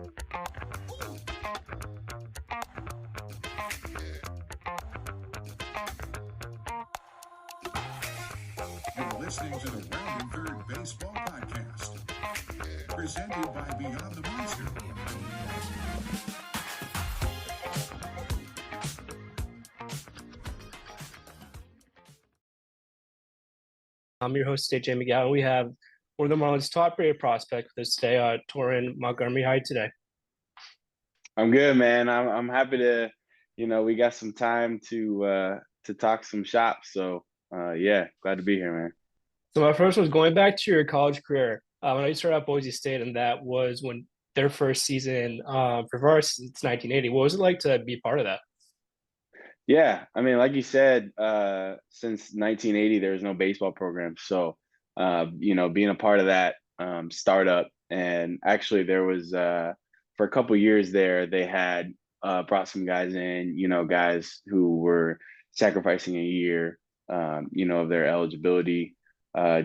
You're listening to the Roundin Third Baseball Podcast, presented by Beyond the Monster. I'm your host, AJ McGowan. We have one of the Marlins' top rated prospect with us today, Torin Montgomery. How are you today? I'm good, man. I'm happy to, we got some time to talk some shop. So yeah, glad to be here, man. So my first was going back to your college career. I know you started at Boise State, and that was when their first season for varsity since 1980. What was it like to be part of that? Yeah, I mean, like you said, since 1980, there was no baseball program. So, being a part of that startup, and actually there was for a couple years there, they had brought some guys in, guys who were sacrificing a year, of their eligibility,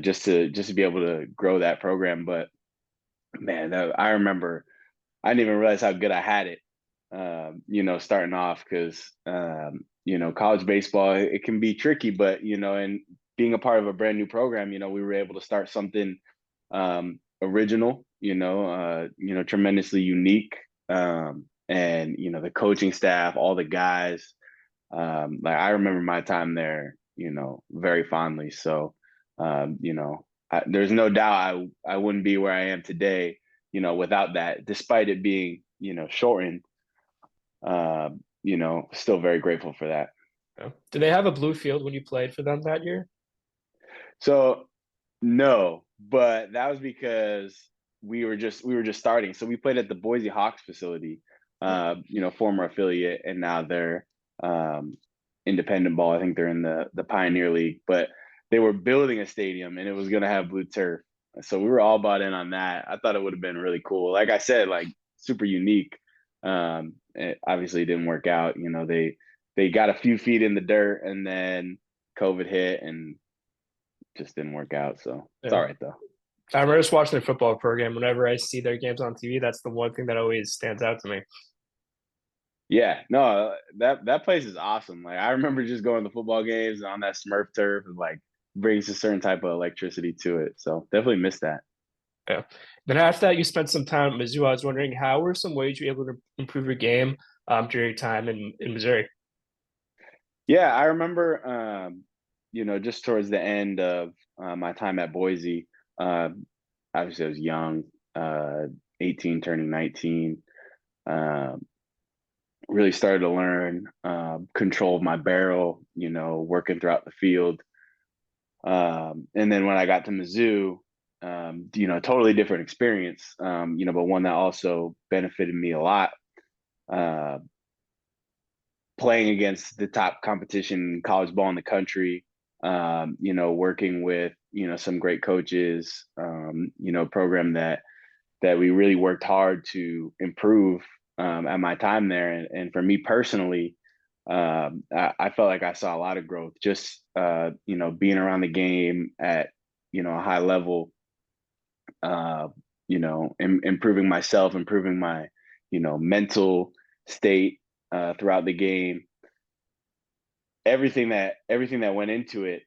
just to be able to grow that program. But man, I remember I didn't even realize how good I had it. Starting off because, college baseball, it can be tricky, but, and being a part of a brand new program, we were able to start something original, tremendously unique. And, the coaching staff, all the guys, I remember my time there, very fondly. So, there's no doubt I wouldn't be where I am today, without that, despite it being, shortened. Still very grateful for that. Did they have a blue field when you played for them that year? So no, but that was because we were just starting. So we played at the Boise Hawks facility, former affiliate, and now they're independent ball. I think they're in the Pioneer League, but they were building a stadium and it was going to have blue turf. So we were all bought in on that. I thought it would have been really cool. Like I said, like super unique. It obviously didn't work out. They got a few feet in the dirt and then COVID hit and just didn't work out. So it's all right though. I remember just watching their football program. Whenever I see their games on TV, that's the one thing that always stands out to me. Yeah, no, that place is awesome. Like I remember just going to football games on that Smurf turf and like brings a certain type of electricity to it. So definitely miss that. Yeah. Then after that, you spent some time at Mizzou. I was wondering, how were some ways you were able to improve your game during your time in Missouri? Yeah, I remember, just towards the end of my time at Boise, obviously I was young, 18 turning 19, really started to learn control of my barrel, working throughout the field. And then when I got to Mizzou, totally different experience, but one that also benefited me a lot. Playing against the top competition in college ball in the country, working with, some great coaches, program that we really worked hard to improve at my time there. And for me personally, I felt like I saw a lot of growth just, being around the game at, a high level, improving myself, improving my, mental state throughout the game. Everything that went into it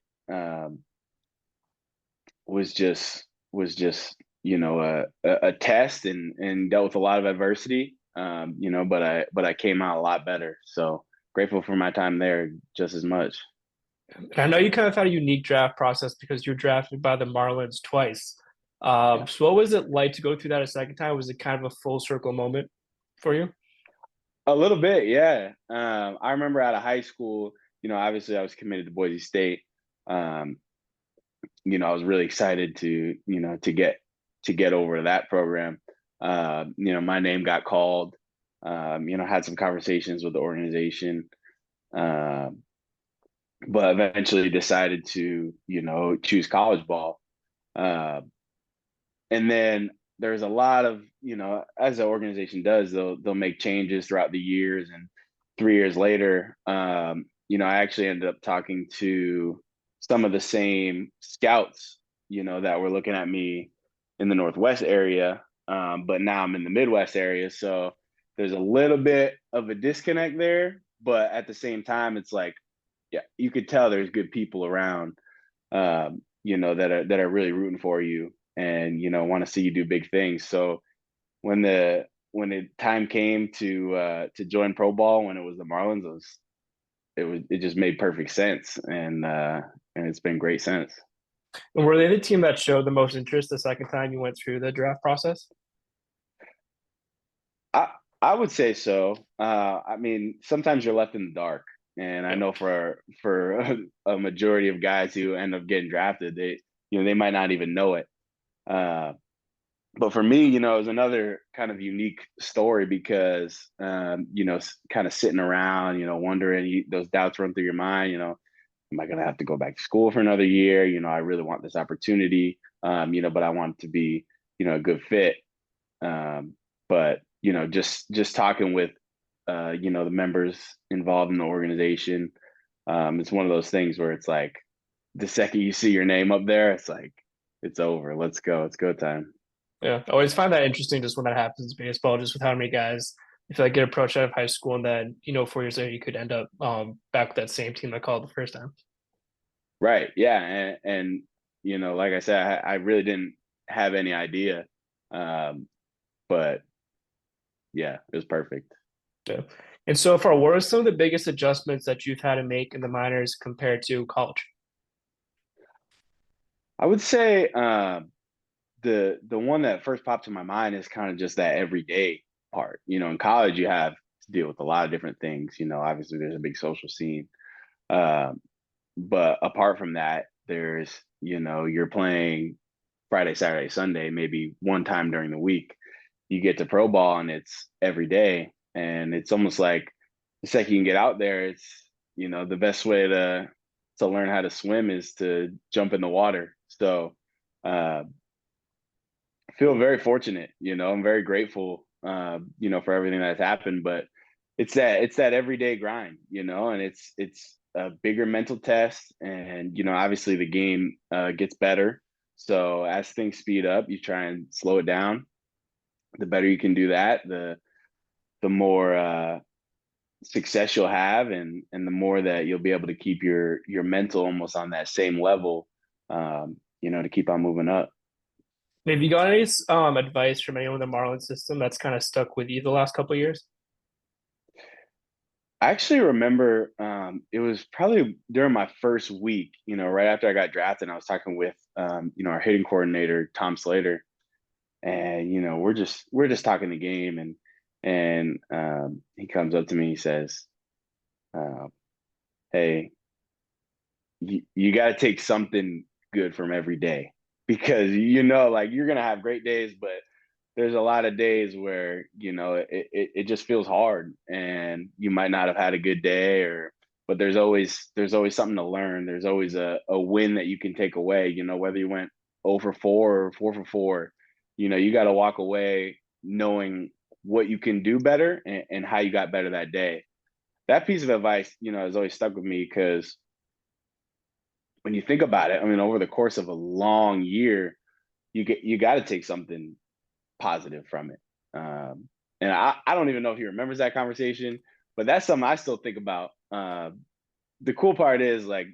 was just a test and dealt with a lot of adversity. But I came out a lot better. So grateful for my time there just as much. And I know you kind of had a unique draft process because you were drafted by the Marlins twice. So what was it like to go through that a second time? Was it kind of a full circle moment for you? A little bit, yeah. I remember out of high school, obviously I was committed to Boise State. I was really excited to get over to that program. My name got called. Had some conversations with the organization, but eventually decided to choose college ball. And then there's a lot of, as the organization does, they'll make changes throughout the years. And 3 years later, I actually ended up talking to some of the same scouts, that were looking at me in the Northwest area, but now I'm in the Midwest area, so there's a little bit of a disconnect there. But at the same time, it's like, yeah, you could tell there's good people around, that are really rooting for you and want to see you do big things. So when the time came to join pro ball when it was the Marlins, it just made perfect sense, and it's been great since. And were they the team that showed the most interest the second time you went through the draft process? I I would say so. I mean, sometimes you're left in the dark, and I Yeah. know for a majority of guys who end up getting drafted, they might not even know it. Uh, but for me, it was another kind of unique story because, kind of sitting around, wondering, those doubts run through your mind. Am I going to have to go back to school for another year? I really want this opportunity, but I want it to be, a good fit. But just talking with, the members involved in the organization, it's one of those things where it's like the second you see your name up there, it's like it's over. Let's go. It's go time. Yeah, I always find that interesting just when that happens in baseball, just with how many guys I feel like get approached out of high school and then, 4 years later you could end up back with that same team that called the first time. Right. Yeah. And like I said, I really didn't have any idea. But yeah, it was perfect. Yeah. And so far, what are some of the biggest adjustments that you've had to make in the minors compared to college? I would say the one that first popped to my mind is kind of just that everyday part. In college you have to deal with a lot of different things. Obviously there's a big social scene. Um, but apart from that, there's, you're playing Friday, Saturday, Sunday, maybe one time during the week. You get to pro ball and it's every day. And it's almost like the second you can get out there, it's, the best way to learn how to swim is to jump in the water. So uh, I feel very fortunate, I'm very grateful, for everything that's happened, but it's that everyday grind, and it's a bigger mental test. And, obviously the game gets better. So as things speed up, you try and slow it down. The better you can do that, the more success you'll have, and the more that you'll be able to keep your mental almost on that same level, to keep on moving up. Have you got any advice from anyone in the Marlins system that's kind of stuck with you the last couple of years? I actually remember, it was probably during my first week, right after I got drafted. I was talking with, our hitting coordinator, Tom Slater, and we're just talking the game, and he comes up to me, he says, uh, "Hey, you got to take something good from every day, because like you're gonna have great days, but there's a lot of days where it just feels hard, and you might not have had a good day, but there's always something to learn. There's always a win that you can take away, whether you went 0 for 4 or 4 for 4. You got to walk away knowing what you can do better, and how you got better that day. That piece of advice, has always stuck with me, because when you think about it, I mean, over the course of a long year, you got to take something positive from it. And I don't even know if he remembers that conversation, but that's something I still think about. The cool part is, like,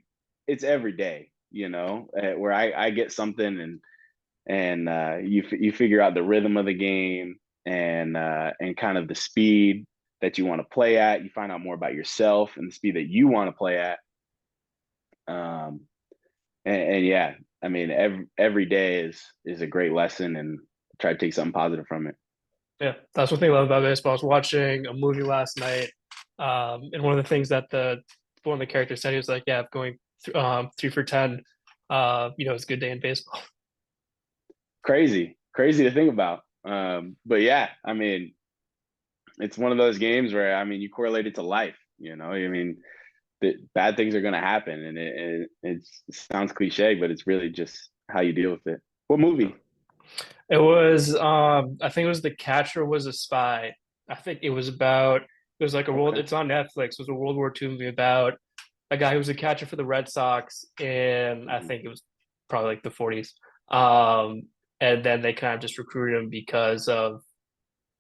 it's every day, where I get something, and you figure out the rhythm of the game, and kind of the speed that you want to play at. You find out more about yourself and the speed that you want to play at. Um, and yeah, I mean, every day is a great lesson, and try to take something positive from it. Yeah, that's one thing I love about baseball. I was watching a movie last night, and one of the things that one of the characters said, he was like, "Yeah, going 3 for 10, it's a good day in baseball." Crazy to think about. But yeah, I mean, it's one of those games where, I mean, you correlate it to life. I mean, bad things are going to happen, and it sounds cliche, but it's really just how you deal with it. What movie? It was, I think it was The Catcher Was a Spy. I think it was about, it was like a world, Okay. it's on Netflix. It was a World War II movie about a guy who was a catcher for the Red Sox, and I think it was probably like the 40s. and then they kind of just recruited him because of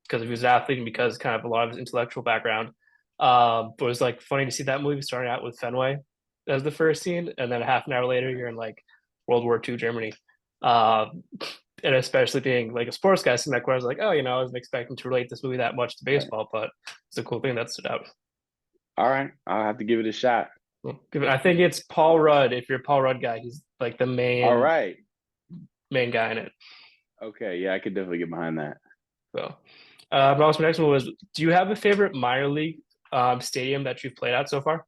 his athlete and because kind of a lot of his intellectual background. But it was like funny to see that movie starting out with Fenway as the first scene, and then half an hour later you're in like World War II Germany. Um, and especially being like a sports guy, seeing that I was like, oh, I wasn't expecting to relate this movie that much to Right. baseball, but it's a cool thing that stood out. All right, I'll have to give it a shot. I think it's Paul Rudd. If you're a Paul Rudd guy, he's like the All right. main guy in it. Okay, yeah, I could definitely get behind that. So, but also my next one was: do you have a favorite minor league stadium that you've played at so far?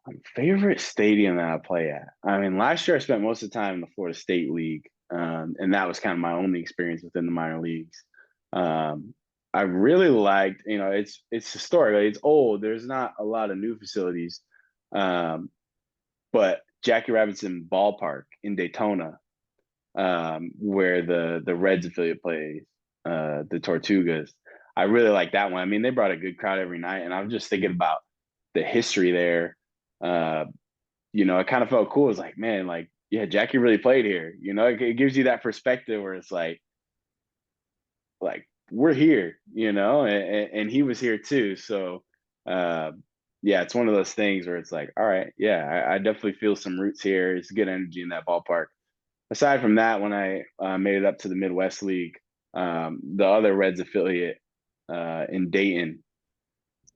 My favorite stadium that I play at. I mean, last year I spent most of the time in the Florida State League, and that was kind of my only experience within the minor leagues. Um, I really liked, it's historic, like, it's old. There's not a lot of new facilities, um, but Jackie Robinson Ballpark in Daytona, where the Reds affiliate plays, the Tortugas. I really like that one. I mean, they brought a good crowd every night, and I was just thinking about the history there. Uh, it kind of felt cool. It's like, man, like, yeah, Jackie really played here. It gives you that perspective where it's like we're here, and he was here too. So, uh, yeah, it's one of those things where it's like, all right, yeah, I definitely feel some roots here. It's good energy in that ballpark. Aside from that, when I made it up to the Midwest League, the other Reds affiliate in Dayton,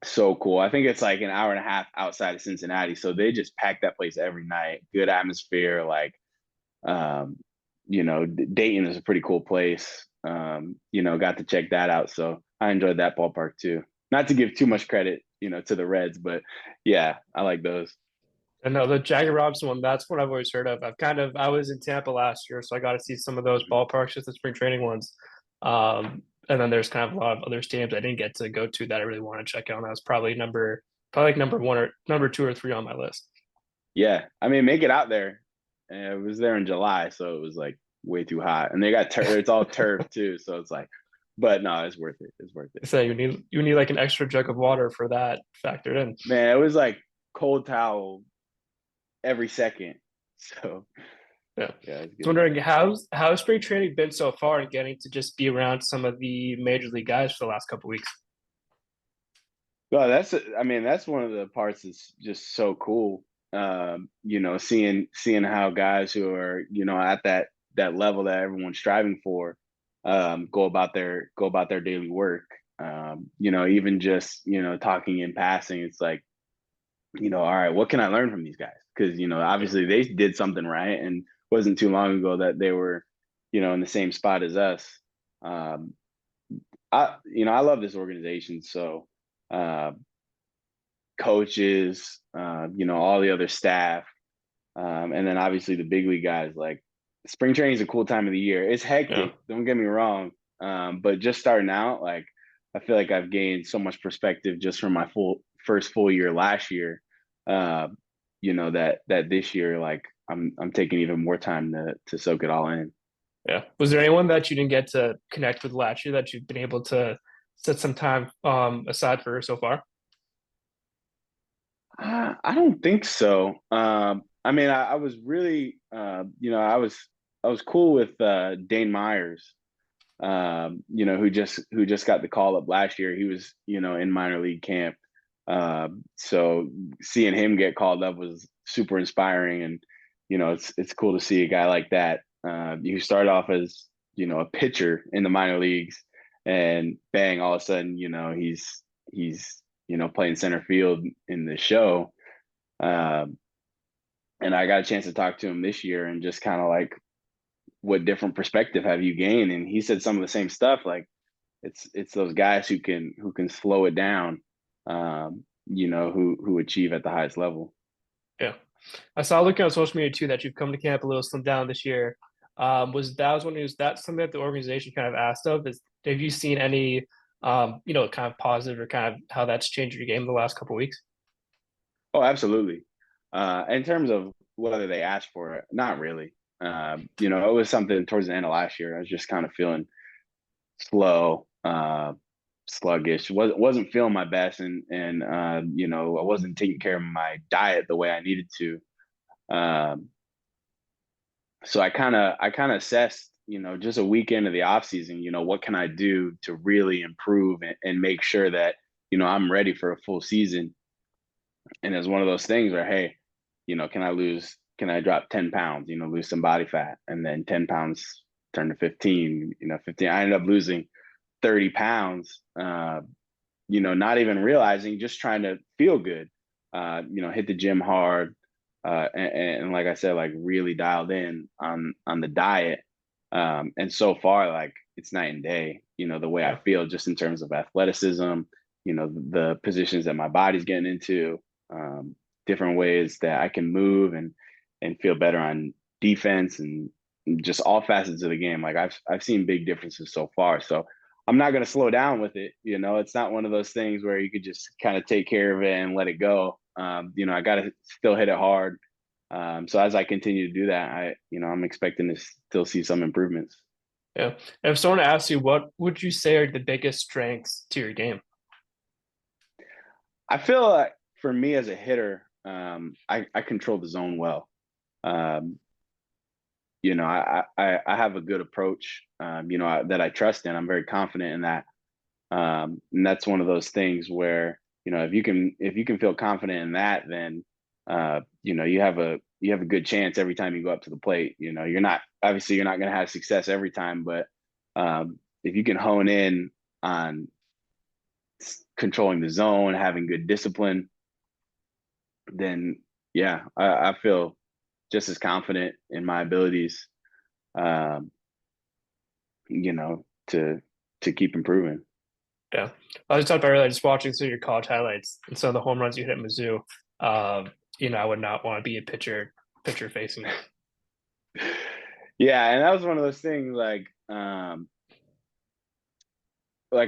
so cool. I think it's like an hour and a half outside of Cincinnati. So they just pack that place every night. Good atmosphere. Like, Dayton is a pretty cool place. Got to check that out. So I enjoyed that ballpark too. Not to give too much credit, to the Reds, but yeah, I like those. And no, the Jagger Robinson one, that's what I've always heard of. I was in Tampa last year, so I got to see some of those ballparks, just the spring training ones. And then there's kind of a lot of other stadiums I didn't get to go to that I really want to check out. And that was probably like number one or number two or three on my list. Yeah. I mean, make it out there. And it was there in July, so it was like way too hot. And they got it's all turf too. So it's like, but no, it's worth it. It's worth it. So you need like an extra jug of water for that factored in. Man, it was like cold towel every second. So Yeah. yeah, it's I was good. wondering how's spring training been so far and getting to just be around some of the major league guys for the last couple of weeks. Well, that's one of the parts that's just so cool. Seeing how guys who are, at that level that everyone's striving for, go about their daily work. Even just, talking in passing, it's like, all right, what can I learn from these guys? Because, obviously they did something right, and wasn't too long ago that they were, in the same spot as us. Um, I love this organization. So, uh, coaches, all the other staff, and then obviously the big league guys. Like, spring training is a cool time of the year. It's hectic. Yeah. Don't get me wrong. But just starting out, like, I feel like I've gained so much perspective just from my first full year last year. Uh, that this year, like, I'm taking even more time to soak it all in. Yeah. Was there anyone that you didn't get to connect with last year that you've been able to set some time aside for so far? I don't think so. I mean, I was really, I was cool with Dane Myers, who just got the call up last year. He was, in minor league camp. So seeing him get called up was super inspiring, and it's cool to see a guy like that. You start off as, a pitcher in the minor leagues, and bang, all of a sudden, he's playing center field in the show. Um, and I got a chance to talk to him this year, and just kind of like, what different perspective have you gained? And he said some of the same stuff. Like, it's those guys who can slow it down, who achieve at the highest level. Yeah. I saw looking on social media too that you've come to camp a little slimmed down this year. Was wondering, is that something that the organization kind of asked of? Have you seen any kind of positive or kind of how that's changed your game the last couple of weeks? Oh, absolutely. In terms of whether they asked for it, not really. It was something towards the end of last year. I was just kind of feeling slow, sluggish. Wasn't feeling my best, and I wasn't taking care of my diet the way I needed to. Um, So I kind of assessed, just a week into the off season, what can I do to really improve and make sure that, I'm ready for a full season. And it's one of those things where, hey, can I drop 10 pounds, lose some body fat, and then 10 pounds turn to 15, 15. I ended up losing 30 pounds, not even realizing, just trying to feel good, hit the gym hard. And like I said, like really dialed in on the diet. And so far, like it's night and day, the way I feel just in terms of athleticism, the positions that my body's getting into, different ways that I can move and feel better on defense and just all facets of the game. Like I've seen big differences so far. So I'm not going to slow down with it. It's not one of those things where you could just kind of take care of it and let it go. I got to still hit it hard. So as I continue to do that, I'm expecting to still see some improvements. Yeah. And if someone asks you, what would you say are the biggest strengths to your game? I feel like for me as a hitter, I control the zone well. I have a good approach, that I trust in. I'm very confident in that. And that's one of those things where, if you can feel confident in that, then, you have a good chance every time you go up to the plate. You're not going to have success every time, but, if you can hone in on controlling the zone, having good discipline, then yeah, I feel just as confident in my abilities, um, to keep improving. Yeah. I was talking about earlier, just watching some of your college highlights and some of the home runs you hit at Mizzou. I would not want to be a pitcher facing it. Yeah, and that was one of those things like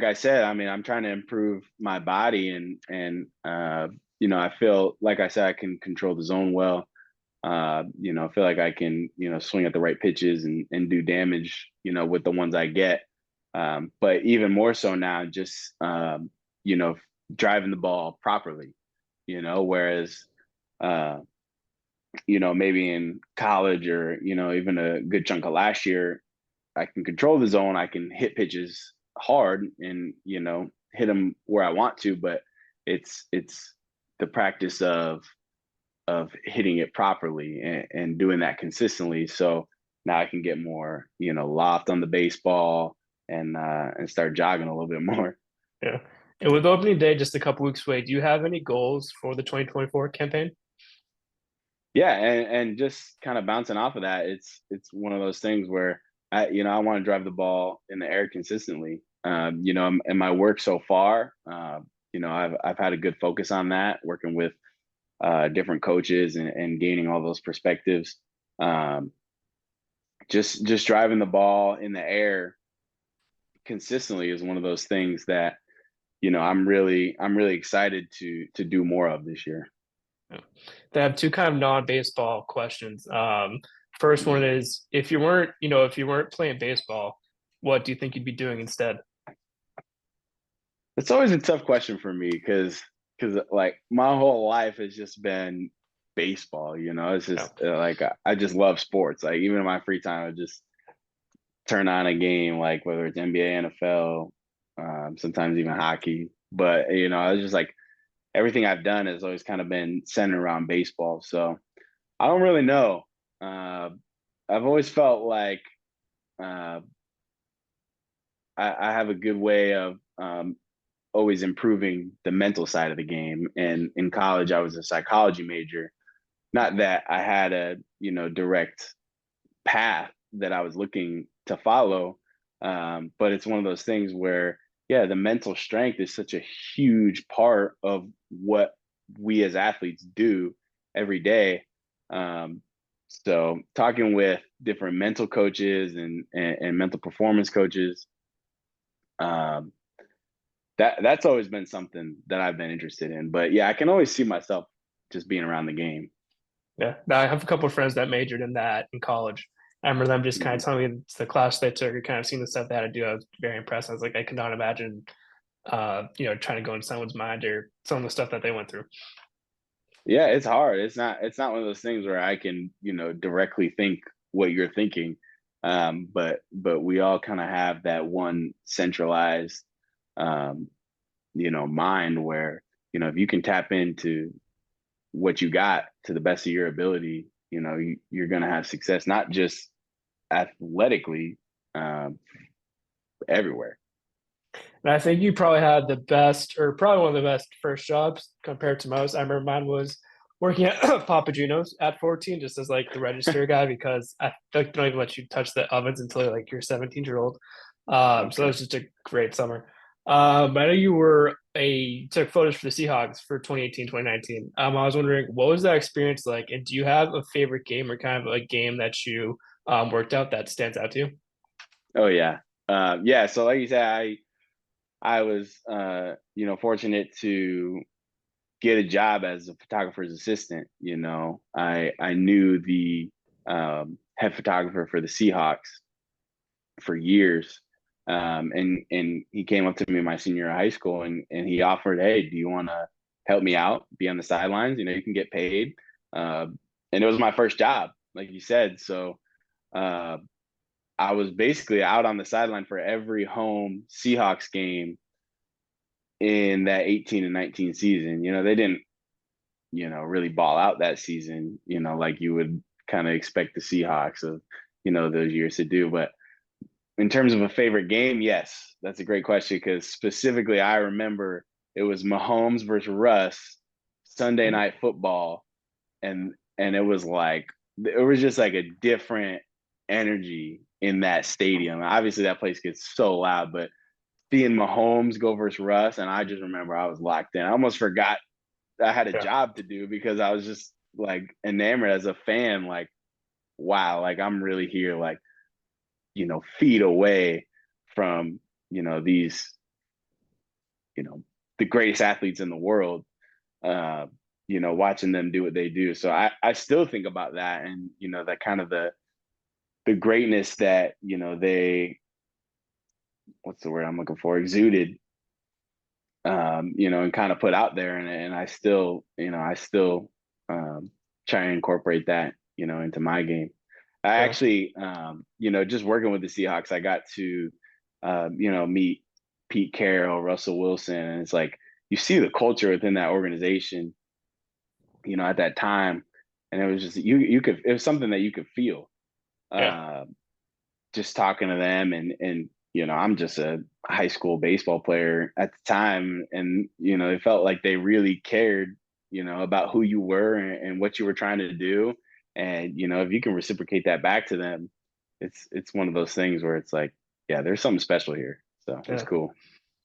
I said, I mean, I'm trying to improve my body and I feel like I said I can control the zone well. I feel like I can, swing at the right pitches and do damage, with the ones I get. But even more so now, just driving the ball properly, whereas maybe in college or, even a good chunk of last year, I can control the zone, I can hit pitches hard and, hit them where I want to, but it's the practice of hitting it properly and doing that consistently. So now I can get more, loft on the baseball and start jogging a little bit more. Yeah. And with opening day just a couple weeks away, do you have any goals for the 2024 campaign? Yeah, and just kind of bouncing off of that, it's one of those things where I want to drive the ball in the air consistently. In my work so far, I've had a good focus on that, working with different coaches and gaining all those perspectives. Just driving the ball in the air consistently is one of those things that I'm really excited to do more of this year. Yeah. They have two kind of non-baseball questions. First one is, if you weren't playing baseball, what do you think you'd be doing instead? It's always a tough question for me because like my whole life has just been baseball. It's just like I just love sports. Like even in my free time, I just turn on a game, like whether it's NBA, NFL, sometimes even hockey. But I was just like everything I've done has always kind of been centered around baseball. So I don't really know. I've always felt like I have a good way of always improving the mental side of the game. And in college, I was a psychology major. Not that I had a direct path that I was looking to follow, but it's one of those things where the mental strength is such a huge part of what we as athletes do every day. So talking with different mental coaches and mental performance coaches, that's always been something that I've been interested in. But yeah, I can always see myself just being around the game. Yeah, I have a couple of friends that majored in that in college. I remember them just kind of telling me the class they took, or kind of seeing the stuff they had to do. I was very impressed. I was like, I could not imagine, trying to go into someone's mind or some of the stuff that they went through. Yeah, it's hard. It's not one of those things where I can, directly think what you're thinking. But we all kind of have that one centralized, mind where, if you can tap into what you got to the best of your ability, you're going to have success, not just athletically, everywhere. And I think you probably had the best, or probably one of the best first jobs compared to most. I remember mine was working at Papa Gino's at 14, just as like the register guy, because I don't even let you touch the ovens until like you're 17-year-old. So that was just a great summer. I know you took photos for the Seahawks for 2018, 2019. I was wondering, what was that experience like? And do you have a favorite game or kind of a game that you worked out that stands out to you? Oh yeah. Yeah. So like you said, I was, fortunate to get a job as a photographer's assistant. I knew the head photographer for the Seahawks for years. And he came up to me my senior year of high school, and he offered, hey, do you want to help me out, be on the sidelines? You can get paid. And it was my first job, like you said. So I was basically out on the sideline for every home Seahawks game in that 18 and 19 season. They didn't, really ball out that season, like you would kind of expect the Seahawks of, those years to do. But in terms of a favorite game, yes, that's a great question, because specifically I remember it was Mahomes versus Russ, Sunday night football, and it was just like a different energy in that stadium. Obviously, that place gets so loud, but seeing Mahomes go versus Russ, and I just remember I was locked in. I almost forgot I had a job to do, because I was just like enamored as a fan. Like, wow, like I'm really here, like, feet away from, these, the greatest athletes in the world, watching them do what they do. So I still think about that, and, that kind of the greatness that, what's the word I'm looking for, exuded, and kind of put out there. And I still, try and incorporate that, into my game. I actually, just working with the Seahawks, I got to, meet Pete Carroll, Russell Wilson, and it's like you see the culture within that organization, at that time, and it was just it was something that you could feel, just talking to them, and I'm just a high school baseball player at the time, and it felt like they really cared, about who you were and what you were trying to do. And, if you can reciprocate that back to them, it's one of those things where it's like, yeah, there's something special here. So it's cool.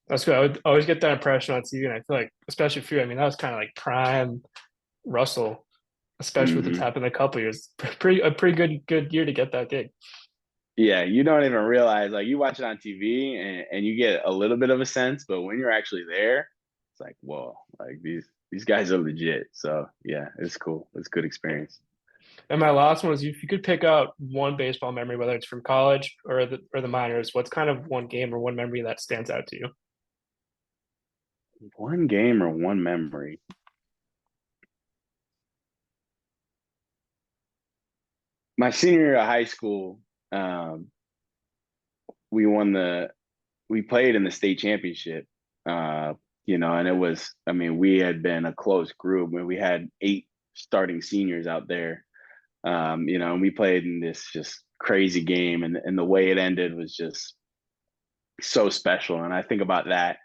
That's good. I would always get that impression on TV, and I feel like, especially for you, I mean, that was kind of like prime Russell, especially with the tap in a couple years. A pretty good year to get that gig. Yeah, you don't even realize, like, you watch it on TV and you get a little bit of a sense, but when you're actually there, it's like, whoa, like these guys are legit. So yeah, it's cool. It's a good experience. And my last one is, if you could pick out one baseball memory, whether it's from college or the minors, what's kind of one game or one memory that stands out to you? One game or one memory? My senior year of high school, we played in the state championship, and it was, I mean, we had been a close group when we had 8 starting seniors out there, and we played in this just crazy game, and the way it ended was just so special. And I think about that.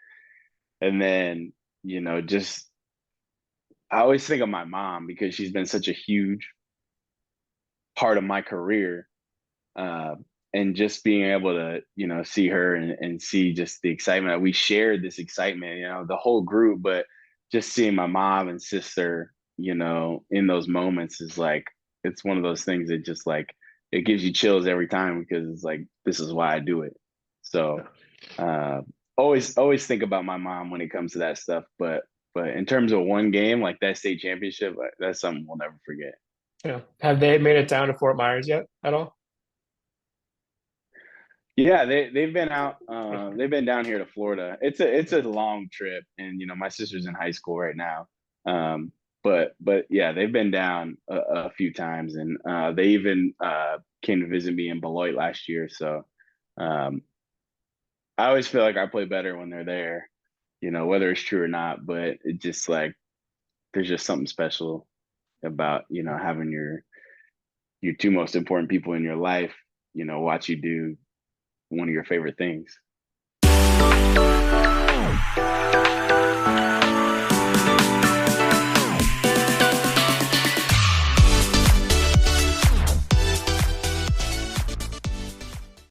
And then, just, I always think of my mom, because she's been such a huge part of my career. And just being able to, see her and see just the excitement that we shared, this excitement, the whole group, but just seeing my mom and sister, in those moments is like, it's one of those things that just like, it gives you chills every time, because it's like, this is why I do it. So, always think about my mom when it comes to that stuff. But in terms of one game, like that state championship, like, that's something we'll never forget. Yeah. Have they made it down to Fort Myers yet at all? Yeah, they've been out. They've been down here to Florida. It's a long trip, and my sister's in high school right now. but yeah, they've been down a few times, and they even came to visit me in Beloit last year. So I always feel like I play better when they're there, whether it's true or not. But it just like there's just something special about having your two most important people in your life, watch you do one of your favorite things.